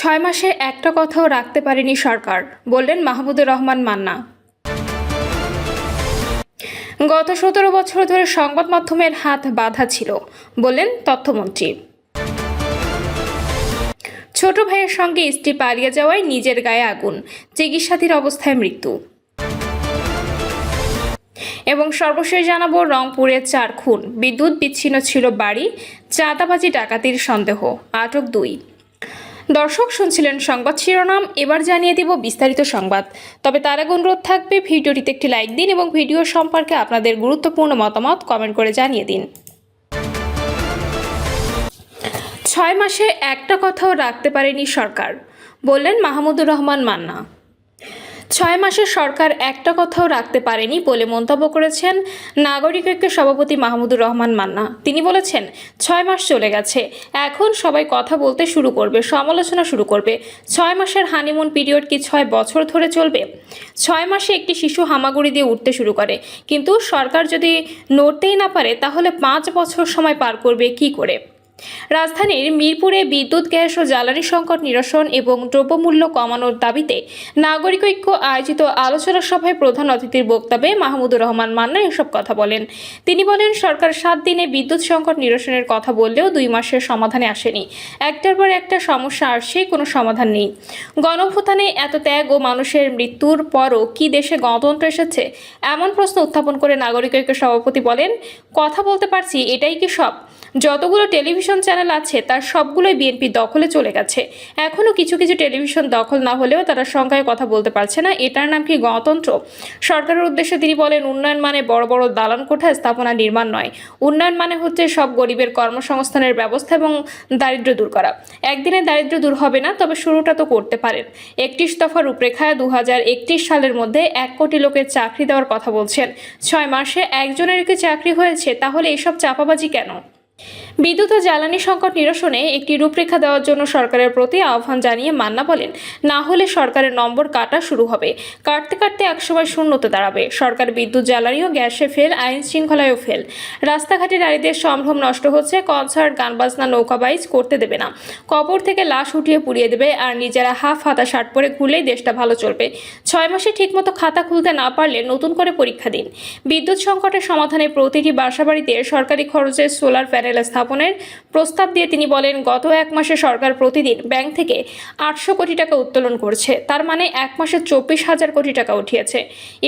6 মাসে একটা কথাও রাখতে পারেনি সরকার, বললেন মাহমুদুর রহমান মান্না। গত 17 বছর ধরে সংবাদ মাধ্যমের হাত বাঁধা ছিল, বললেন তথ্যমন্ত্রী। ছোট ভাইয়ের সঙ্গে স্ত্রী পালিয়ে যাওয়ায় নিজের গায়ে আগুন, চিকিৎসাধীন অবস্থায় মৃত্যু। এবং সর্বশেষ জানাবো, রংপুরে 4 খুন, বিদ্যুৎ বিচ্ছিন্ন ছিল বাড়ি, চাঁদাবাজি ডাকাতির সন্দেহ, আটক 2। দর্শক শুনছিলেন সংবাদ শিরোনাম, এবার জানিয়ে দিব বিস্তারিত সংবাদ। তবে তার আগে অনুরোধ থাকবে ভিডিওটিতে একটি লাইক দিন এবং ভিডিও সম্পর্কে আপনাদের গুরুত্বপূর্ণ মতামত কমেন্ট করে জানিয়ে দিন। 6 মাসে একটা কথাও রাখতে পারেনি সরকার, বললেন মাহমুদুর রহমান মান্না। 6 মাসে সরকার একটা কথাও রাখতে পারেনি বলে মন্তব্য করেছেন নাগরিক ঐক্যের সভাপতি মাহমুদুর রহমান মান্না। তিনি বলেছেন, 6 মাস চলে গেছে, এখন সবাই কথা বলতে শুরু করবে, সমালোচনা শুরু করবে। 6 মাসের হানিমুন পিরিয়ড কি 6 বছর ধরে চলবে? 6 মাসে একটি শিশু হামাগুড়ি দিয়ে উঠতে শুরু করে, কিন্তু সরকার যদি নড়তেই না পারে তাহলে 5 বছর সময় পার করবে কি করে? রাজধানীর মিরপুরে বিদ্যুৎ, গ্যাস ও জ্বালানি সংকট নিরসন এবং দ্রব্যমূল্য কমানোর দাবিতে নাগরিক ঐক্য আয়োজিত আলোচনা সভায় প্রধান অতিথির বক্তব্যে মাহমুদুর রহমান মান্না এসব কথা বলেন। তিনি বলেন, সরকার 7 দিনে বিদ্যুৎ সংকট নিরসনের কথা বললেও 2 মাসের সমাধানে আসেনি। একটার পর একটা সমস্যা আসছে, কোনো সমাধান নেই। গণঅভ্যুত্থানে এত ত্যাগ ও মানুষের মৃত্যুর পরও কি দেশে গণতন্ত্র এসেছে? এমন প্রশ্ন উত্থাপন করে নাগরিক ঐক্য সভাপতি বলেন, কথা বলতে পারছি, এটাই কি সব? যতগুলো টেলিভিশন চ্যানেল আছে তার সবগুলোই বিএনপি দখলে চলে গেছে। এখনও কিছু কিছু টেলিভিশন দখল না হলেও তারা সংখ্যায় কথা বলতে পারছে না। এটার নাম কি গণতন্ত্র? সরকারের উদ্দেশ্যে তিনি বলেন, উন্নয়ন মানে বড় বড় দালান কোঠা স্থাপনা নির্মাণ নয়। উন্নয়ন মানে হচ্ছে সব গরিবের কর্মসংস্থানের ব্যবস্থা এবং দারিদ্র্য দূর করা। একদিনে দারিদ্র্য দূর হবে না, তবে শুরুটা তো করতে পারেন। 31 দফা রূপরেখায় 2031 সালের মধ্যে 1 কোটি লোকের চাকরি দেওয়ার কথা বলছেন। 6 মাসে একজনের কি চাকরি হয়েছে? তাহলে এসব চাপাবাজি কেন? বিদ্যুৎ ও জ্বালানি সংকট নিরসনে একটি রূপরেখা দেওয়ার জন্য সরকারের প্রতি আহ্বান জানিয়ে মান্না বলেন, না হলে সরকারের নম্বর কাটা শুরু হবে। কাটতে কাটতে একসময় শূন্যতে দাঁড়াবে। সরকার বিদ্যুৎ, জ্বালানি ও গ্যাসে ফেল, আইন শৃঙ্খলায়ও ফেল। রাস্তাঘাটে নারীদের সম্ভ্রম নষ্ট হচ্ছে। কনসার্ট, গান বাজনা, নৌকাবাইজ করতে দেবে না। কবর থেকে লাশ উঠিয়ে পুড়িয়ে দেবে, আর নিজেরা হাফ হাতা শার্ট পরে ঘুরলেই দেশটা ভালো চলবে। 6 মাসে ঠিকমতো খাতা খুলতে না পারলে নতুন করে পরীক্ষা দিন। বিদ্যুৎ সংকটের সমাধানে প্রতিটি বাসাবাড়িতে সরকারি খরচে সোলার প্যানেল স্থাপনের প্রস্তাব দিয়ে তিনি বলেন, গত 1 মাসে সরকার প্রতিদিন ব্যাংক থেকে 800 কোটি টাকা উত্তোলন করছে। তার মানে 1 মাসে 24,000 কোটি টাকা উঠিয়েছে।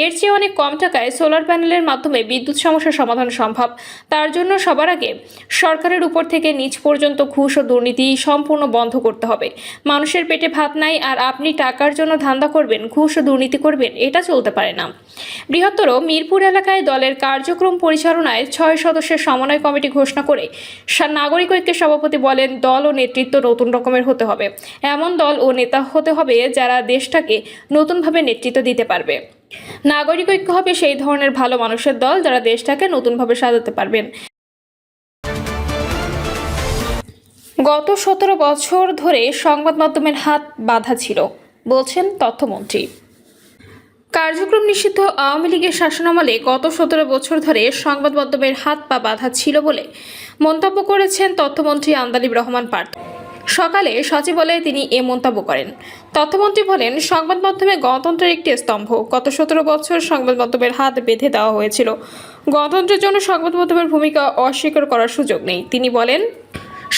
এর চেয়ে অনেক কম টাকায় সোলার প্যানেলের মাধ্যমে বিদ্যুৎ সমস্যার সমাধান সম্ভব। তার জন্য সবার আগে সরকারের উপর থেকে নিচ পর্যন্ত ঘুষ ও দুর্নীতি সম্পূর্ণ বন্ধ করতে হবে। মানুষের পেটে ভাত নাই আর আপনি টাকার জন্য ধান্দা করবেন, ঘুষ ও দুর্নীতি করবেন, এটা চলতে পারে না। বৃহত্তর মিরপুর এলাকায় দলের কার্যক্রম পরিচালনায় 6 সদস্যের সমন্বয় কমিটি ঘোষণা করে নাগরিক ঐক্যের সভাপতি বলেন, দল ও নেতৃত্ব নতুন রকমের হতে হবে। এমন দল ও নেতা হতে হবে যারা দেশটাকে নতুনভাবে নেতৃত্ব দিতে পারবে। নাগরিক ঐক্য হবে সেই ধরনের ভালো মানুষের দল যারা দেশটাকে নতুনভাবে সাজাতে পারবেন। গত 17 বছর ধরে সংবাদ মাধ্যমের হাত বাঁধা ছিল, বলছেন তথ্যমন্ত্রী। কার্যক্রম নিষিদ্ধ আওয়ামী লীগের শাসনামলে গত 17 বছর ধরে সংবাদ মাধ্যমের হাত পা বাঁধা ছিল বলে মন্তব্য করেছেন তথ্যমন্ত্রী আন্দালিব রহমান পার্থ। সকালে সচিবালয়ে তিনি এ মন্তব্য করেন। তথ্যমন্ত্রী বলেন, সংবাদ মাধ্যমে গণতন্ত্রের একটি স্তম্ভ। গত 17 বছর সংবাদ মাধ্যমের হাত বেঁধে দেওয়া হয়েছিল। গণতন্ত্রের জন্য সংবাদ মাধ্যমের ভূমিকা অস্বীকার করার সুযোগ নেই। তিনি বলেন,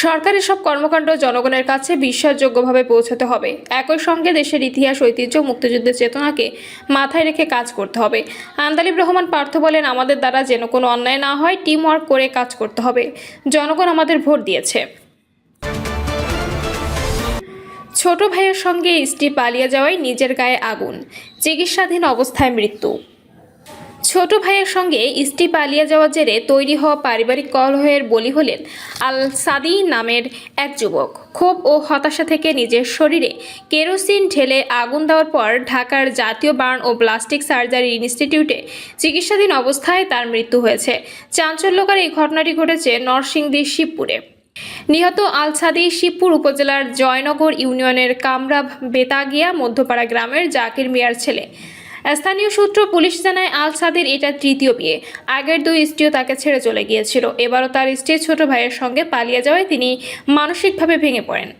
সরকারের সব কর্মকাণ্ড জনগণের কাছে বিশ্বাসযোগ্যভাবে পৌঁছাতে হবে। একই সঙ্গে দেশের ইতিহাস, ঐতিহ্য, মুক্তিযুদ্ধের চেতনাকে মাথায় রেখে কাজ করতে হবে। আন্দালিব রহমান পার্থ বলেন, আমাদের দ্বারা যেন কোনো অন্যায় না হয়, টিম ওয়ার্ক করে কাজ করতে হবে। জনগণ আমাদের ভোট দিয়েছে। ছোট ভাইয়ের সঙ্গে স্ত্রী পালিয়ে যাওয়ায় নিজের গায়ে আগুন, চিকিৎসাধীন অবস্থায় মৃত্যু। ছোট ভাইয়ের সঙ্গে স্ত্রী পালিয়ে যাওয়ার জেরে তৈরি হওয়া পারিবারিক কলহের বলি হলেন আল সাদি নামের এক যুবক। ক্ষোভ ও হতাশা থেকে নিজের শরীরে কেরোসিন ঢেলে আগুন দেওয়ার পর ঢাকার জাতীয় বার্ন ও প্লাস্টিক সার্জারি ইনস্টিটিউটে চিকিৎসাধীন অবস্থায় তার মৃত্যু হয়েছে। চাঞ্চল্যকর এই ঘটনাটি ঘটেছে নরসিংদীর শিবপুরে। নিহত আল সাদি শিবপুর উপজেলার জয়নগর ইউনিয়নের কামরা বেতাগিয়া মধ্যপাড়া গ্রামের জাকির মিয়ার ছেলে। স্থানীয় সূত্র পুলিশ জানায়, আল সাদির এটা 3য় বিয়ে। আগের 2 স্ত্রীও তাকে ছেড়ে চলে গিয়েছিল। এবারও তার স্ত্রী ছোট ভাইয়ের সঙ্গে পালিয়ে যাওয়ায় তিনি মানসিকভাবে ভেঙে পড়েন।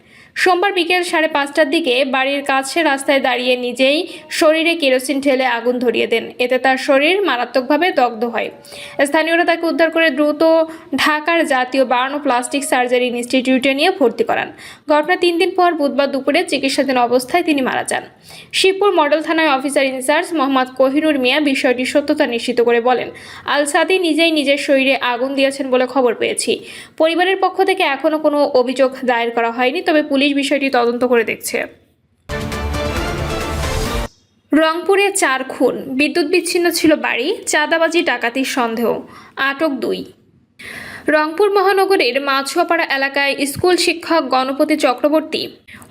সোমবার বিকেল 5:30টার দিকে বাড়ির কাছে রাস্তায় দাঁড়িয়ে নিজেই শরীরে কেরোসিন ঢেলে আগুন ধরিয়ে দেন। এতে তার শরীর মারাত্মকভাবে দগ্ধ হয়। স্থানীয়রা তাকে উদ্ধার করে দ্রুত ঢাকার জাতীয় বার্ন ও প্লাস্টিক সার্জারি ইনস্টিটিউটে নিয়ে ভর্তি করান। ঘটনা 3 দিন পর বুধবার দুপুরে চিকিৎসাধীন অবস্থায় তিনি মারা যান। শিবপুর মডেল থানায় অফিসার ইনচার্জ মোহাম্মদ কোহিনুর মিয়া বিষয়টির সত্যতা নিশ্চিত করে বলেন, আল সাদি নিজেই নিজের শরীরে আগুন দিয়েছেন বলে খবর পেয়েছি। পরিবারের পক্ষ থেকে এখনও কোনো অভিযোগ দায়ের করা হয়নি, তবে পুলিশ বিষয়টি তদন্ত করে দেখছে। রংপুরে 4 খুন, বিদ্যুৎ বিচ্ছিন্ন ছিল বাড়ি, চাঁদাবাজি ডাকাতির সন্দেহ, আটক 2। রংপুর মহানগরের মাছুয়াপাড়া এলাকায় স্কুল শিক্ষক গণপতি চক্রবর্তী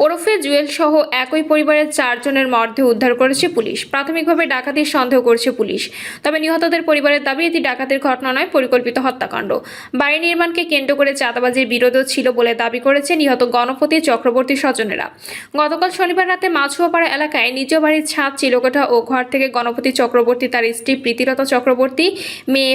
ওরফে জুয়েল সহ একই পরিবারের 4 জনের মরদেহ উদ্ধার করেছে পুলিশ। প্রাথমিকভাবে ডাকাতির সন্দেহ করছে পুলিশ, তবে নিহতদের পরিবারের দাবি এটি ডাকাতির ঘটনা নয়, পরিকল্পিত হত্যাকাণ্ড। বাড়ি নির্মাণকে কেন্দ্র করে চাঁদাবাজির বিরোধও ছিল বলে দাবি করেছে নিহত গণপতি চক্রবর্তীর স্বজনেরা। গতকাল শনিবার রাতে মাছুয়াপাড়া এলাকায় নিজ বাড়ির ছাদ চিলকোঠা ও ঘর থেকে গণপতি চক্রবর্তী, তার স্ত্রী প্রীতিলতা চক্রবর্তী, মেয়ে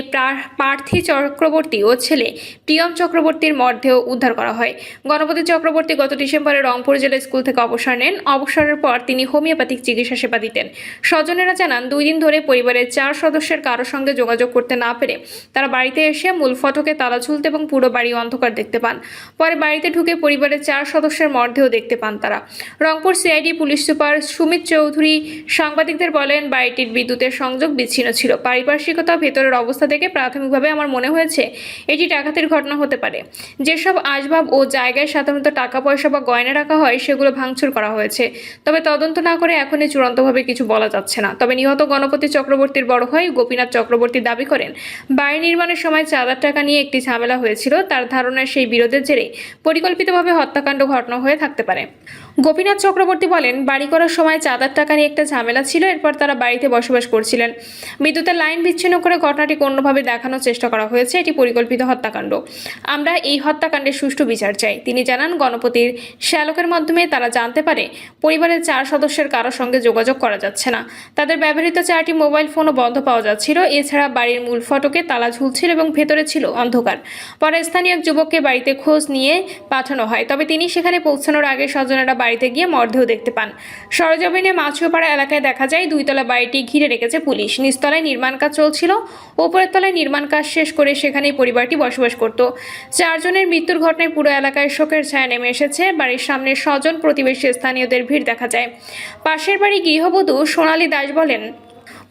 প্রার্থী চক্রবর্তী ও ছেলে প্রিয়ম চক্রবর্তীর মরদেহ উদ্ধার করা হয়। গণপতি চক্রবর্তী গত ডিসেম্বরে রংপুর জেলা স্কুল থেকে অবসর নেন। অবসরের পর তিনি হোমিওপ্যাথিক চিকিৎসা সেবা দিতেন। স্বজনেরা জানান, 2 দিন ধরে পরিবারের 4 সদস্যের কারোর সঙ্গে যোগাযোগ করতে না পেরে তারা বাড়িতে এসে মূল ফটকে তালা ঝুলতে এবং পুরো বাড়ি অন্ধকার দেখতে পান। পরে বাড়িতে ঢুকে পরিবারের 4 সদস্যের মরদেহ দেখতে পান তারা। Rangpur CID police super Sumit Chowdhury সাংবাদিকদের বলেন, বাড়িটির বিদ্যুতের সংযোগ বিচ্ছিন্ন ছিল। পারিপার্শ্বিকতা ভেতরের অবস্থা থেকে প্রাথমিকভাবে আমার মনে হয়েছে এটি ডাকাতির ঘটনা হতে পারে। যেসব আসবাব ও জায়গায় সাধারণত টাকা পয়সা বা গয়না রাখা হয় সেগুলো ভাঙচুর করা হয়েছে, তবে তদন্ত না করে এখনই চূড়ান্তভাবে কিছু বলা যাচ্ছে না। তবে নিহত গণপতি চক্রবর্তীর বড় ভাই গোপীনাথ চক্রবর্তী দাবি করেন, বাড়ি নির্মাণের সময় চাঁদার টাকা নিয়ে একটি ঝামেলা হয়েছিল। তার ধারণায় সেই বিরোধের জেরে পরিকল্পিতভাবে হত্যাকাণ্ড ঘটনা হয়ে থাকতে পারে। গোপীনাথ চক্রবর্তী বলেন, বাড়ি করার সময় চাঁদার টাকা নিয়ে একটা ঝামেলা ছিল। এরপর তারা বাড়িতে বসবাস করছিলেন। বিদ্যুতের লাইন বিচ্ছিন্ন করে ঘটনাটিকে অন্যভাবে দেখানোর চেষ্টা করা হয়েছে। এটি পরিকল্পিত হত্যাকাণ্ড। আমরা এই হত্যাকাণ্ডের সুষ্ঠু বিচার চাই। তিনি জানান, গণপতির শ্যালকের মাধ্যমে তারা জানতে পারে পরিবারের 4 সদস্যের কারোর সঙ্গে যোগাযোগ করা যাচ্ছে না। তাদের ব্যবহৃত 4টি মোবাইল ফোনও বন্ধ পাওয়া যাচ্ছিল। এছাড়া বাড়ির মূল ফটকে তালা ঝুলছিল এবং ভেতরে ছিল অন্ধকার। পরে স্থানীয় এক যুবককে বাড়িতে খোঁজ নিয়ে পাঠানো হয়, তবে তিনি সেখানে পৌঁছানোর আগে স্বজনেরা বাড়িতে গিয়ে মরদেহ দেখতে পান। সরেজমিনে মাছুয়াপাড়া এলাকায় দেখা যায় 2 তলা বাড়িটি ঘিরে রেখেছে পুলিশ। নিচতলায় নির্মাণ কাজ চলছিল, উপরের তলায় নির্মাণ কাজ শেষ করে সেখানেই পরিবারটি বসবাস করত। 4 জনের মৃত্যুর ঘটনায় পুরো এলাকায় শোকের ছায়া নেমে এসেছে। বাড়ির সামনে স্বজন, প্রতিবেশী, স্থানীয়দের ভিড় দেখা যায়। পাশের বাড়ি গৃহবধূ সোনালী দাস বলেন,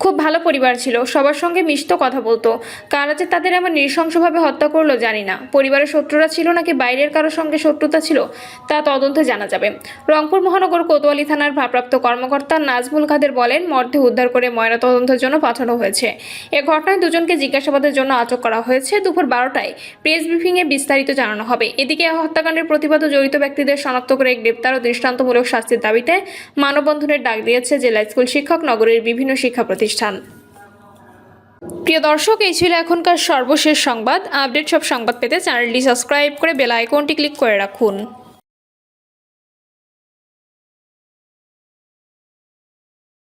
খুব ভালো পরিবার ছিল, সবার সঙ্গে মিশতো, কথা বলতো। কারা যে তাদের এমন নৃশংসভাবে হত্যা করলো জানি না। পরিবারের শত্রুরা ছিল নাকি বাইরের কারোর সঙ্গে শত্রুতা ছিল তা তদন্তে জানা যাবে। রংপুর মহানগর কোতোয়ালি থানার ভারপ্রাপ্ত কর্মকর্তা নাজমুল কাদের বলেন, মরদেহ উদ্ধার করে ময়নাতদন্তের জন্য পাঠানো হয়েছে। এ ঘটনায় 2 জনকে জিজ্ঞাসাবাদের জন্য আটক করা হয়েছে। দুপুর 12টায় প্রেস ব্রিফিংয়ে বিস্তারিত জানানো হবে। এদিকে হত্যাকাণ্ডের প্রতিবাদ ও জড়িত ব্যক্তিদের শনাক্ত করে গ্রেপ্তার ও দৃষ্টান্তমূলক শাস্তির দাবিতে মানববন্ধনের ডাক দিয়েছে জেলা স্কুল শিক্ষক, নগরের বিভিন্ন শিক্ষা প্রতিষ্ঠান। প্রিয় দর্শক, এই ছিল এখনকার সর্বশেষ সংবাদ। আপডেট সব সংবাদ পেতে চ্যানেলটি সাবস্ক্রাইব করে বেল আইকনটি ক্লিক করে রাখুন।